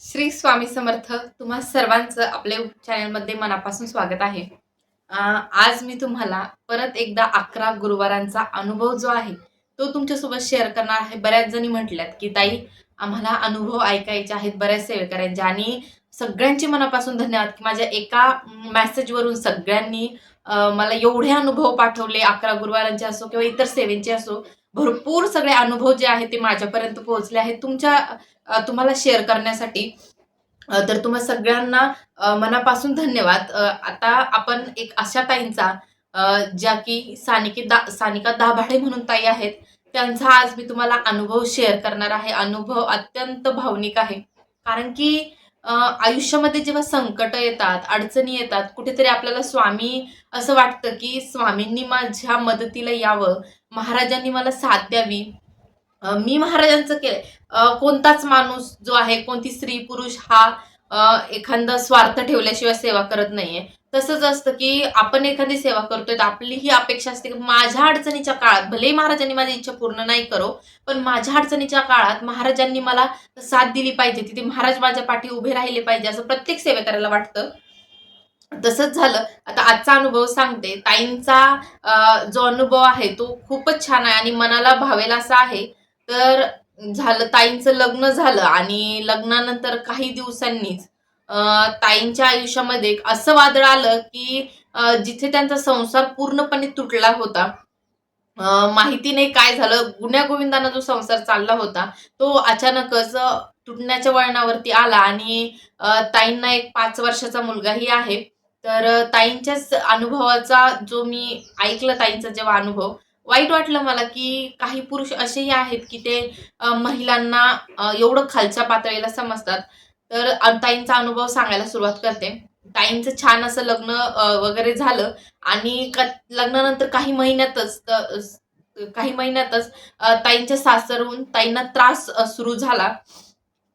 श्री स्वामी समर्थ. तुम्हा सर्वांचं आपल्या चॅनलमध्ये मनापासून स्वागत आहे. आज मी तुम्हाला परत एकदा 11 गुरुवारांचा अनुभव जो आहे तो तुमच्यासोबत शेअर करणार आहे. बऱ्याच जणी म्हटल्यात की ताई आम्हाला अनुभव ऐकायचे आहेत बऱ्याच सेवेकरांचे, आणि सगळ्यांचे मनापासून धन्यवाद की माझ्या एका मेसेजवरून सगळ्यांनी मला एवढे अनुभव पाठवले. 11 गुरुवारांचे असो किंवा इतर सेवेंचे असो, भरपूर सगळे अनुभव जे आहेत ते माझ्यापर्यंत पोहोचले आहेत तुम्हाला शेअर करण्यासाठी. तर तुम्हा सगळ्यांना मनापासून धन्यवाद. आता आपण एक अशा ताईंचा, ज्या की सानिका दाभाडे म्हणून ताई आहेत, त्यांचा आज मी तुम्हाला अनुभव शेअर करणार आहे. अनुभव अत्यंत भावनिक आहे. कारण की आयुष्यामध्ये जेव्हा संकट येतात, अडचणी येतात, कुठेतरी आपल्याला असं वाटतं की स्वामींनी माझ्या मदतीला यावं, महाराजांनी मला साथ द्यावी. मी महाराजांचं केलंय. कोणताच माणूस जो आहे, कोणती स्त्री पुरुष हा एखादा स्वार्थ ठेवल्याशिवाय सेवा करत नाहीये. तसंच असतं की आपण एखादी सेवा करतोय तर आपली ही अपेक्षा असते की माझ्या अडचणीच्या काळात भलेही महाराजांनी माझी इच्छा पूर्ण नाही करो, पण माझ्या अडचणीच्या काळात महाराजांनी मला साथ दिली पाहिजे, तिथे महाराज माझ्या पाठी उभे राहिले पाहिजे, असं प्रत्येक सेवेकऱ्याला वाटतं. तसंच झालं. आता आजचा अनुभव सांगते. ताईंचा जो अनुभव आहे तो खूपच छान आहे आणि मनाला भावेल असा आहे. तर ताईंचं लग्न झालं आणि लग्नानंतर काही दिवसांनीच अ, ताईंच्या आयुष्यामध्ये एक असं वादळ आलं की जिथे त्यांचा संसार पूर्णपणे तुटला होता. माहिती नाही काय झालं, गुण्यागोविंदानं जो संसार चालला होता तो अचानकच तुटण्याच्या वळणावरती आला आणि ताईंना एक 5 वर्षाचा मुलगाही आहे. तर ताईंच्याच अनुभवाचा जो मी ऐकलं, ताईंचा जेव्हा अनुभव, वाईट वाटलं मला की काही पुरुष असेही आहेत की ते महिलांना एवढं खालच्या पातळीला समजतात. तर ताईंचा अनुभव सांगायला सुरुवात करते. ताईंचं छान असं लग्न वगैरे झालं आणि लग्नानंतर काही महिन्यातच ताईंच्या सासरहून ताईंना त्रास सुरू झाला.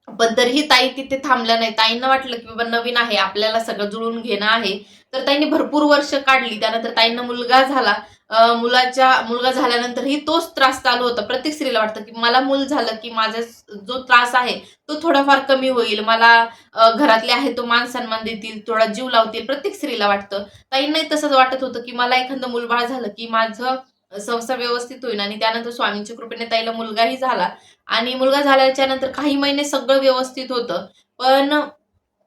पण तरीही ताई तिथे थांबल्या नाही. ताईंना वाटलं की बाबा नवीन आहे, आपल्याला सगळं जुळून घेणं आहे. तर ताईंनी भरपूर वर्ष काढली. त्यानंतर ताईंना मुलगा झाला. मुलगा झाल्यानंतरही तोच त्रास चालू होता. प्रत्येक स्त्रीला वाटतं की मला मूल झालं की माझा जो त्रास आहे तो थोडाफार कमी होईल. मला घरातले आहे तो मान-सन्मान देतील, थोडा जीव लावतील. प्रत्येक स्त्रीला वाटतं. ताईंनाही तसंच वाटत होतं की मला एखादं मूलबाळ झालं की माझं संसार व्यवस्थित होईल. आणि त्यानंतर स्वामींच्या कृपेने ताईला मुलगाही झाला. आणि मुलगा झाल्याच्या नंतर काही महिने सगळं व्यवस्थित होतं. पण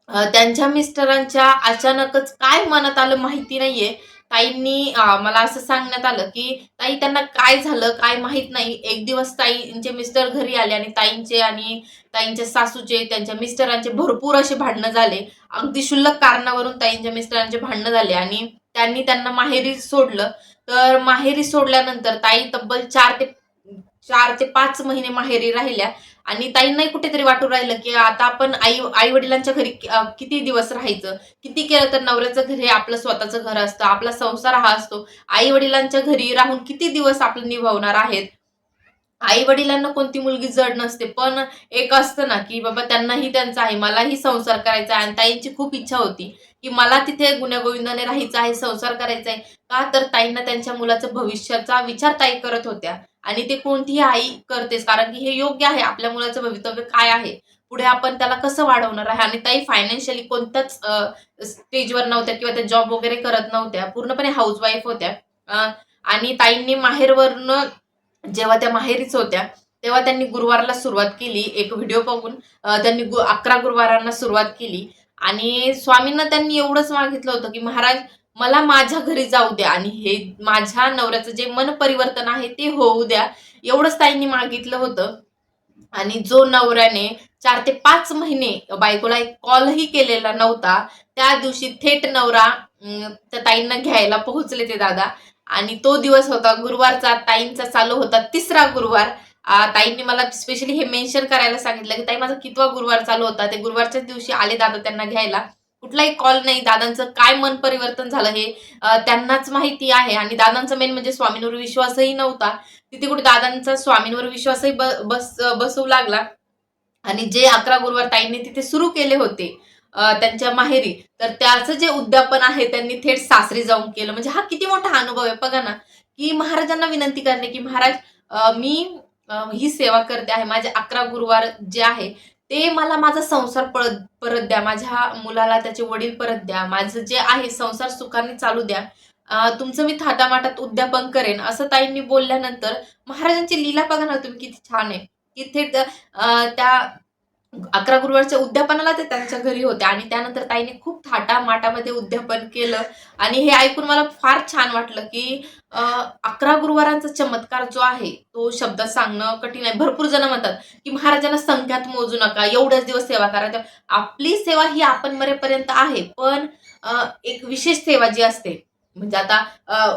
त्यांच्या मिस्टरांच्या अचानकच काय मनात आलं माहिती नाहीये. मला असं सांगण्यात आलं, की ताई त्यांना काय झालं काय माहीत नाही. एक दिवस ताईंचे मिस्टर घरी आले आणि ताईंच्या सासूचे, त्यांच्या मिस्टरांचे भरपूर असे भांडणं झाले. अगदी क्षुल्लक कारणावरून ताईंच्या मिस्टरांचे भांडणं झाले आणि त्यांनी त्यांना माहेरी सोडलं. तर माहेरी सोडल्यानंतर ताई तब्बल 4 ते 5 महिने माहेरी राहिल्या. आणि ताईंनाही कुठेतरी वाटू राहिलं, की आता आपण आई-वडिलांच्या घरी किती दिवस राहायचं? किती केलं तर नवऱ्याचं घर हे आपलं स्वतःचं घर असतं. आपला संसार हा असतो. आई-वडिलांच्या घरी राहून किती दिवस आपण निभावणार आहेत? आई-वडिलांना कोणती मुलगी जड नसते. पण एक असतं ना, की बाबा त्यांनाही त्यांचं आहे, मलाही संसार करायचा आहे. आणि ताईंची खूप इच्छा होती, की मला तिथे गुण्यागोविंदाने राहायचं आहे, संसार करायचा आहे. का तर ताईंना त्यांच्या मुलाचं भविष्याचा विचार ताई करत होत्या. आणि ते कोणतीही आई करतेच, कारण की हे योग्य आहे. आपल्या मुलाचं भवितव्य काय आहे? पुढे आपण त्याला कसं वाढवणार आहे? आणि ताई फायनान्शियली कोणत्याच स्टेजवर नव्हत्या किंवा त्या जॉब वगैरे करत नव्हत्या. पूर्णपणे हाउसवाईफ होत्या. आणि ताईंनी माहेरवरनं जेव्हा त्या माहेरीच होत्या, तेव्हा त्यांनी गुरुवारला सुरुवात केली. एक व्हिडिओ बघून त्यांनी 11 गुरुवारांना सुरुवात केली. आणि स्वामींना त्यांनी एवढंच मागितलं होतं, की महाराज मला माझ्या घरी जाऊ द्या आणि हे माझ्या नवऱ्याचं जे मन परिवर्तन आहे ते होऊ द्या. एवढंच ताईंनी मागितलं होतं. आणि जो नवऱ्याने 4 ते 5 महिने बायकोला एक कॉलही केलेला नव्हता. त्या दिवशी थेट नवरा त्या ताईंना घ्यायला पोहोचले ते दादा. आणि तो दिवस होता गुरुवारचा. ताईंचा चालू होता 3रा गुरुवार. ताईंनी मला स्पेशली हे मेन्शन करायला सांगितलं, की ताई माझा कितवा गुरुवार चालू होता. ते गुरुवारच्याच दिवशी आले दादा त्यांना घ्यायला. कुठलाही कॉल नाही. दादांचं काय मन परिवर्तन झालं हे त्यांनाच माहिती आहे. आणि दादांचा मेन म्हणजे स्वामींवर विश्वासही नव्हता. तिथे कुठे दादांचा स्वामींवर विश्वासही बसू लागला. आणि जे 11 गुरुवार ताईंनी तिथे सुरू केले होते त्यांच्या माहेरी, तर त्याचं जे उद्यापन आहे त्यांनी थेट सासरी जाऊन केलं. म्हणजे हा किती मोठा अनुभव आहे बघा ना, की महाराजांना विनंती करणे, की महाराज मी ही सेवा करते आहे. माझे 11 गुरुवार जे आहे ते मला माझा संसार परत द्या, माझ्या मुलाला त्याचे वडील परत द्या, माझं जे आहे संसार सुखाने चालू द्या. तुमचं मी थाटामाटात उद्यापन करेन, असं ताईंनी बोलल्यानंतर महाराजांची लीला बघा ना तुम्ही किती छान आहे. की थेट त्या 11 गुरुवारच्या उद्यापनाला ते त्यांच्या घरी होते आणि त्यानंतर ताईने खूप थाटामाटामध्ये उद्यापन केलं आणि हे ऐकून मला फार छान वाटलं, की 11 गुरुवारांचा चमत्कार जो आहे, तो शब्दात सांगणं कठीण आहे. भरपूर जण म्हणतात, की महाराजांना संख्यात मोजू नका, एवढेच दिवस सेवा करा. तर आपली सेवा ही आपण मरेपर्यंत आहे. पण एक विशेष सेवा जी असते, म्हणजे आता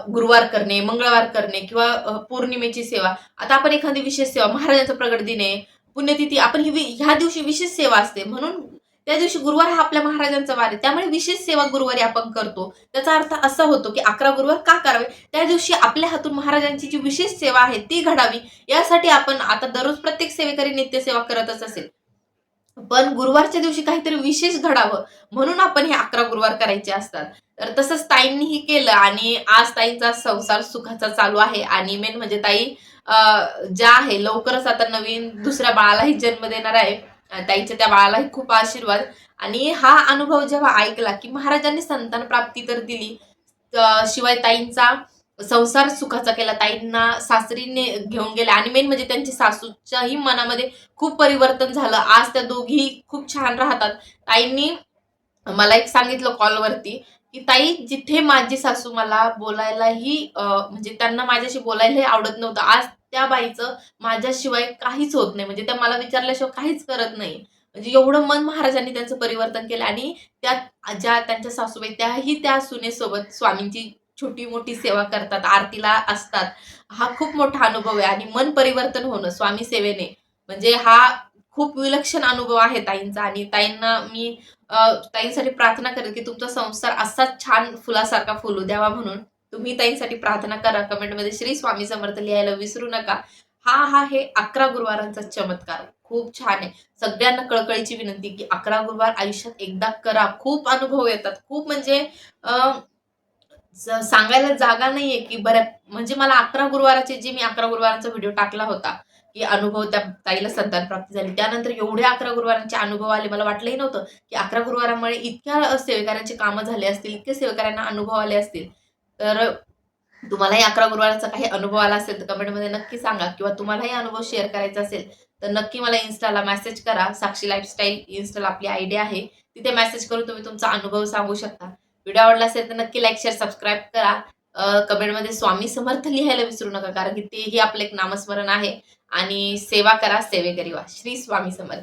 गुरुवार करणे, मंगळवार करणे किंवा पौर्णिमेची सेवा. आता आपण एखादी विशेष सेवा, महाराजांचा प्रगट दिन आहे, पुण्यतिथी, आपण ह्या दिवशी विशेष सेवा असते. म्हणून त्या दिवशी गुरुवार हा आपल्या महाराजांचा वार आहे. त्यामुळे विशेष सेवा गुरुवारी आपण करतो. त्याचा अर्थ असा होतो, की 11 गुरुवार का करावे? त्या दिवशी आपल्या हातून महाराजांची जी विशेष सेवा आहे ती घडावी. यासाठी आपण आता दररोज प्रत्येक सेवेकरी नित्यसेवा करतच असेल. पण गुरुवारच्या दिवशी काहीतरी विशेष घडावं म्हणून आपण हे 11 गुरुवार करायचे असतात. तर तसंच ताईंनीही केलं आणि आज ताईंचा संसार सुखाचा चालू आहे आणि मेन म्हणजे ताई ज्या आहे लवकरच आता नवीन दुसऱ्या बाळालाही जन्म देणार आहे. ताईच्या त्या बाळालाही खूप आशीर्वाद आणि हा अनुभव जेव्हा ऐकला, की महाराजांनी संतान प्राप्ती तर दिली, शिवाय ताईंचा संसार सुखाचा केला. ताईंना सासरीने घेऊन गेले आणि मेन म्हणजे त्यांच्या सासूच्याही मनामध्ये खूप परिवर्तन झालं. आज त्या दोघी खूप छान राहतात. ताईंनी मला एक सांगितलं कॉलवरती, की ताई जिथे माझी सासू मला बोलायलाही म्हणजे त्यांना माझ्याशी बोलायलाही आवडत नव्हतं. आज त्या बाईचं माझ्याशिवाय काहीच होत नाही. म्हणजे त्या मला विचारल्याशिवाय काहीच करत नाही. म्हणजे एवढं मन महाराजांनी त्यांचं परिवर्तन केलं आणि त्या ज्या त्यांच्या सासूबाई त्याही त्या सुनेसोबत स्वामींची छोटी-मोठी सेवा करतात, आरतीला असतात. हा खूप मोठा अनुभव आहे आणि मन परिवर्तन होणं स्वामी सेवेने म्हणजे हा खूप विलक्षण अनुभव आहे ताईंचा आणि ताईंना मी ताईंसाठी प्रार्थना करेन, की तुमचा संसार असाच छान फुलासारखा फुलू द्यावा म्हणून. तुम्ही ताईंसाठी प्रार्थना करा. कमेंटमध्ये श्री स्वामी समर्थ लिहायला विसरू नका. हे 11 गुरुवारांचा चमत्कार खूप छान आहे. सगळ्यांना कळकळीची विनंती, की 11 गुरुवार आयुष्यात एकदा करा. खूप अनुभव येतात. खूप म्हणजे सांगायला जागा नाहीये, की बऱ्या म्हणजे मला 11 गुरुवाराचे जे मी 11 गुरुवारांचा व्हिडिओ टाकला होता, की अनुभव त्या ताईला संतान प्राप्ती झाली. त्यानंतर एवढे 11 गुरुवारांचे अनुभव आले. मला वाटलंही नव्हतं, की 11 गुरुवारामुळे इतक्या सेवेकऱ्यांची कामं झाली असतील, इतक्या सेवेकऱ्यांना अनुभव आले असतील. तर तुम्हालाही 11 गुरुवाराचा काही अनुभव आला असेल तर कमेंटमध्ये नक्की सांगा किंवा तुम्हालाही अनुभव शेअर करायचा असेल तर नक्की मला इन्स्टाला मेसेज करा. साक्षी लाईफस्टाईल इन्स्टाला आपली आयडी आहे. तिथे मेसेज करून तुम्ही तुमचा अनुभव सांगू शकता. व्हिडिओ आवडला असेल तर नक्की लाईक, शेअर, सबस्क्राईब करा. कमेंटमध्ये स्वामी समर्थ लिहायला विसरू नका कारण की तेही आपलं एक नामस्मरण आहे आणि सेवा करा, सेवेकरी व्हा. श्री स्वामी समर्थ.